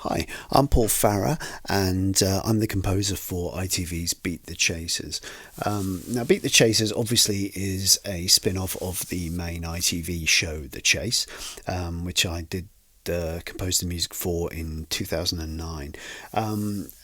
Hi, I'm Paul Farrer, and I'm the composer for ITV's Beat the Chasers. Now, Beat the Chasers obviously is a spin-off of the main ITV show, The Chase, which I did compose the music for in 2009.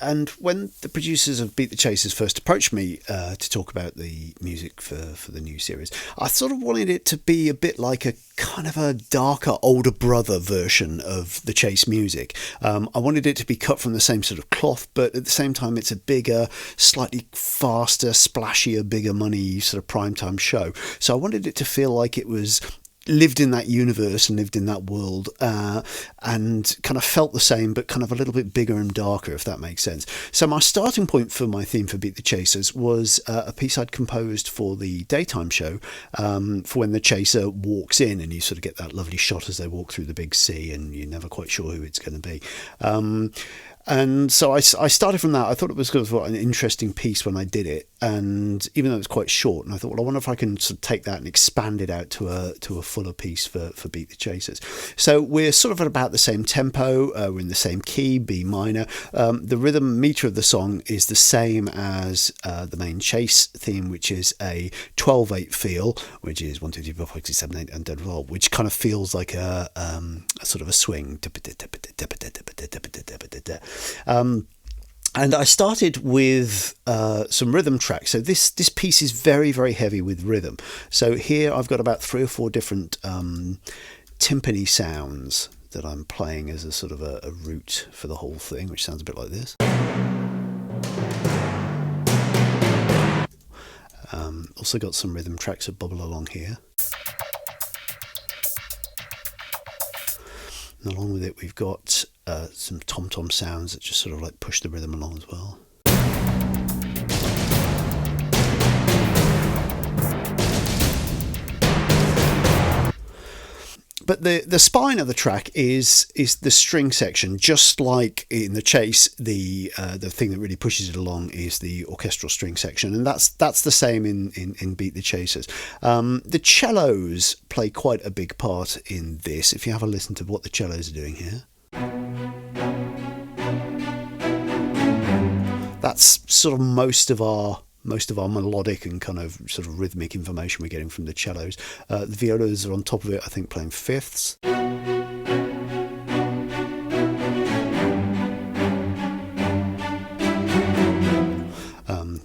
And when the producers of Beat the Chasers first approached me to talk about the music for the new series, I sort of wanted it to be a bit like a kind of a darker, older brother version of the Chase music. I wanted it to be cut from the same sort of cloth, but at the same time it's a bigger, slightly faster, splashier, bigger money sort of primetime show. So I wanted it to feel like it was lived in that universe and lived in that world, and kind of felt the same, but kind of a little bit bigger and darker, if that makes sense. So my starting point for my theme for Beat the Chasers was a piece I'd composed for the daytime show, for when the chaser walks in and you sort of get that lovely shot as they walk through the big sea and you're never quite sure who it's going to be. And so I started from that. I thought it was kind of an interesting piece when I did it, and even though it was quite short, and I thought, well, I wonder if I can sort of take that and expand it out to a fuller piece for Beat the Chasers. So we're sort of at about the same tempo. We're in the same key, B minor. The rhythm meter of the song is the same as the main Chase theme, which is a 12/8 feel, which is 1, 2, 3, 4, 5, 6, 7, 8, and then roll, which kind of feels like a sort of a swing. And I started with some rhythm tracks. So this piece is very, very heavy with rhythm. So here I've got about 3 or 4 different timpani sounds that I'm playing as a sort of a root for the whole thing, which sounds a bit like this. Also got some rhythm tracks that bubble along here. And along with it, we've got some tom-tom sounds that just sort of like push the rhythm along as well. But the spine of the track is the string section. Just like in the Chase, the thing that really pushes it along is the orchestral string section, and that's the same in Beat the Chasers. The cellos play quite a big part in this. If you have a listen to what the cellos are doing here, that's sort of most of our melodic and kind of sort of rhythmic information we're getting from the cellos. The violas are on top of it, I think, playing fifths.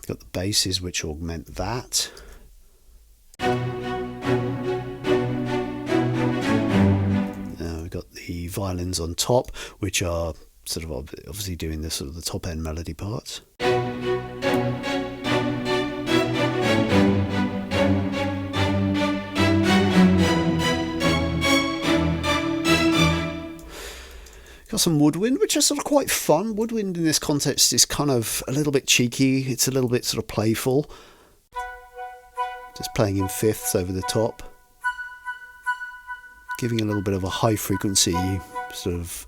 Got the basses which augment that. We've got the violins on top, which are sort of obviously doing the sort of the top end melody parts. Got some woodwind, which is sort of quite fun. Woodwind in this context is kind of a little bit cheeky. It's a little bit sort of playful. Just playing in fifths over the top. Giving a little bit of a high frequency sort of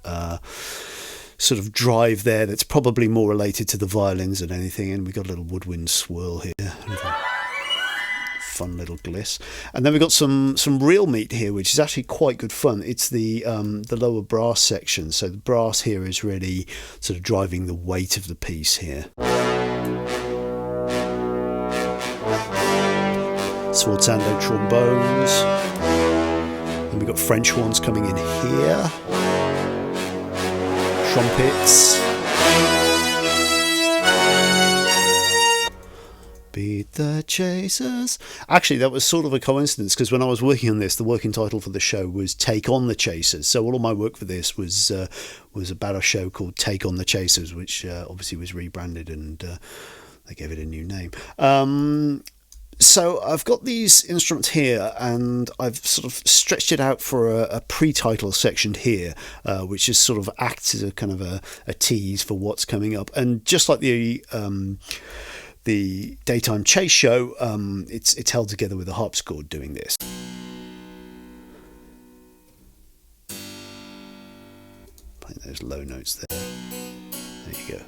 drive there that's probably more related to the violins than anything. And we've got a little woodwind swirl here. Fun little gliss, and then we've got some real meat here, which is actually quite good fun. It's the lower brass section. So the brass here is really sort of driving the weight of the piece here. Sforzando trombones, and we've got French horns coming in here, trumpets. Beat the Chasers. Actually, that was sort of a coincidence, because when I was working on this, the working title for the show was Take on the Chasers. So all of my work for this was about a show called Take on the Chasers, which obviously was rebranded, and they gave it a new name. So I've got these instruments here, and I've sort of stretched it out for a pre-title section here, which is sort of acts as a kind of a tease for what's coming up. And just like the daytime Chase show, it's held together with a harpsichord doing this. Playing those low notes there. There you go.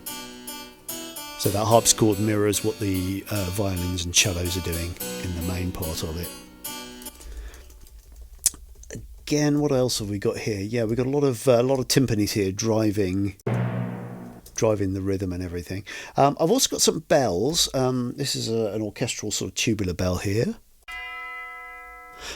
So that harpsichord mirrors what the violins and cellos are doing in the main part of it. again, what else have we got here? Yeah, we've got a lot of timpanis here driving the rhythm and everything. I've also got some bells. This is an orchestral sort of tubular bell here.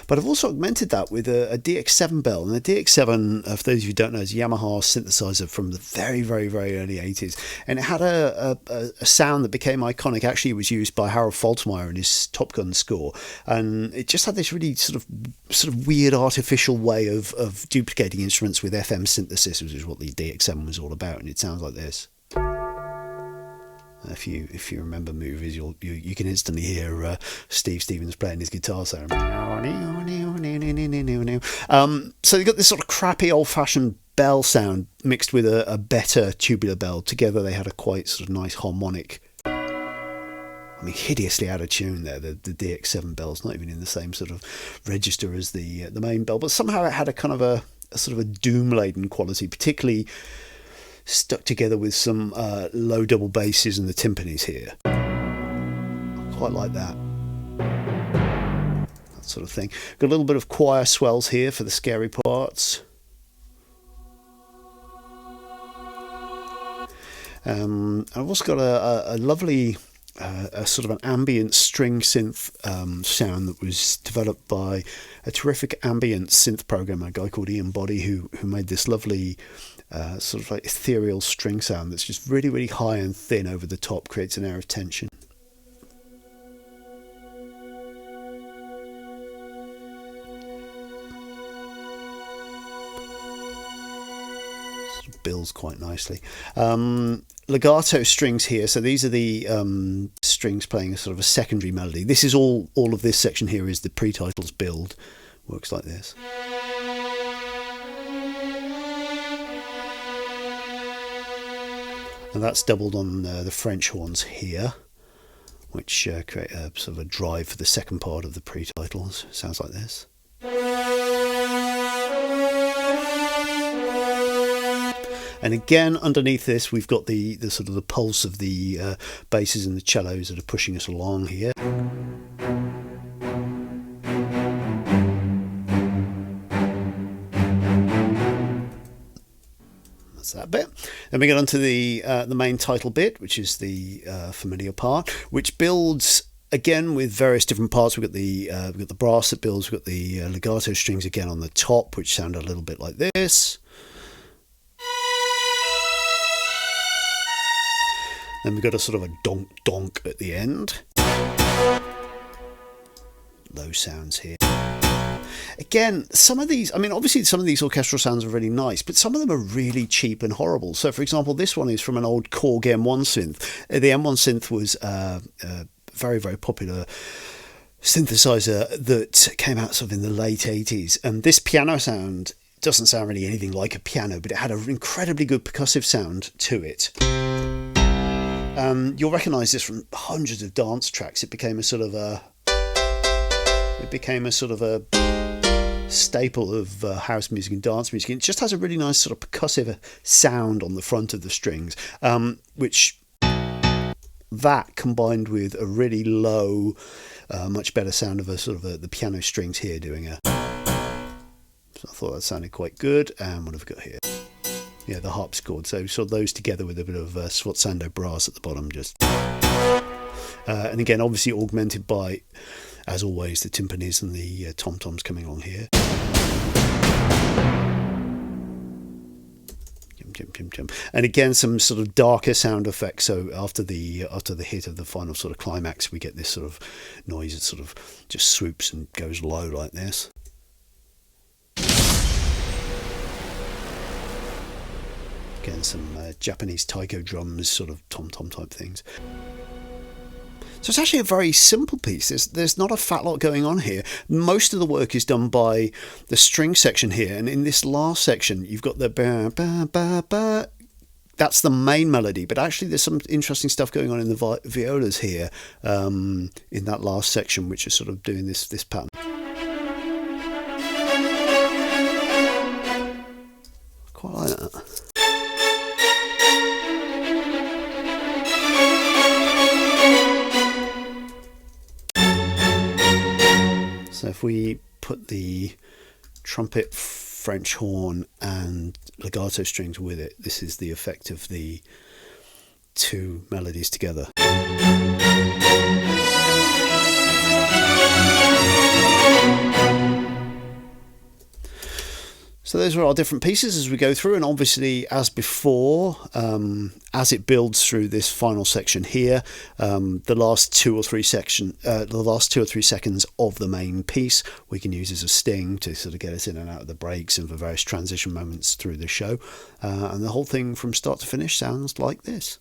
But I've also augmented that with a DX7 bell. And the DX7, for those of you who don't know, is a Yamaha synthesizer from the very, very, very early 80s. And it had a sound that became iconic. Actually, it was used by Harold Faltermeyer in his Top Gun score. And it just had this really sort of weird artificial way of duplicating instruments with FM synthesis, which is what the DX7 was all about. And it sounds like this. If you remember movies, you can instantly hear Steve Stevens playing his guitar sound. So you've got this sort of crappy old-fashioned bell sound mixed with a better tubular bell. Together they had a quite sort of nice harmonic. I mean, hideously out of tune there. The DX7 bell's not even in the same sort of register as the main bell, but somehow it had a kind of a sort of a doom-laden quality, particularly stuck together with some low double basses and the timpanis here. I quite like that sort of thing. Got a little bit of choir swells here for the scary parts. I've also got a lovely sort of an ambient string synth sound that was developed by a terrific ambient synth programmer, a guy called Ian Boddy, who made this lovely sort of like ethereal string sound that's just really, really high and thin over the top, creates an air of tension. Sort of builds quite nicely. Legato strings here, so these are the strings playing a sort of a secondary melody. This is all of this section here is the pre-titles build. Works like this. And that's doubled on the French horns here, which create a sort of a drive for the second part of the pre-titles. Sounds like this. And again, underneath this, we've got the sort of the pulse of the basses and the cellos that are pushing us along here. That's that bit. Then we get onto the main title bit, which is the familiar part, which builds again with various different parts. We've got the brass that builds. We've got the legato strings again on the top, which sound a little bit like this. Then we've got a sort of a donk donk at the end. Low sounds here. Again, some of these, I mean, obviously some of these orchestral sounds are really nice, but some of them are really cheap and horrible. So, for example, this one is from an old Korg M1 synth. The M1 synth was a very, very popular synthesizer that came out sort of in the late 80s. And this piano sound doesn't sound really anything like a piano, but it had an incredibly good percussive sound to it. You'll recognise this from hundreds of dance tracks. It became a sort of a staple of house music and dance music. It just has a really nice sort of percussive sound on the front of the strings, which that combined with a really low, much better sound of a sort of the piano strings here doing a. So I thought that sounded quite good. And what have we got here? Yeah, the harpsichord. So sort of those together with a bit of Sforzando brass at the bottom, just. And again, obviously augmented by, as always, the timpanis and the tom-toms coming along here. And again, some sort of darker sound effects. So after the hit of the final sort of climax, we get this sort of noise that sort of just swoops and goes low like this. Again, some Japanese taiko drums, sort of tom-tom type things. So it's actually a very simple piece. There's not a fat lot going on here. Most of the work is done by the string section here. And in this last section, you've got the ba ba ba ba. That's the main melody. But actually, there's some interesting stuff going on in the violas here in that last section, which is sort of doing this pattern. Quite like that. So if we put the trumpet, French horn and legato strings with it. This is the effect of the two melodies together. So those are our different pieces as we go through, and obviously, as before, as it builds through this final section here, the last 2 or 3 seconds of the main piece we can use as a sting to sort of get us in and out of the breaks and for various transition moments through the show, and the whole thing from start to finish sounds like this.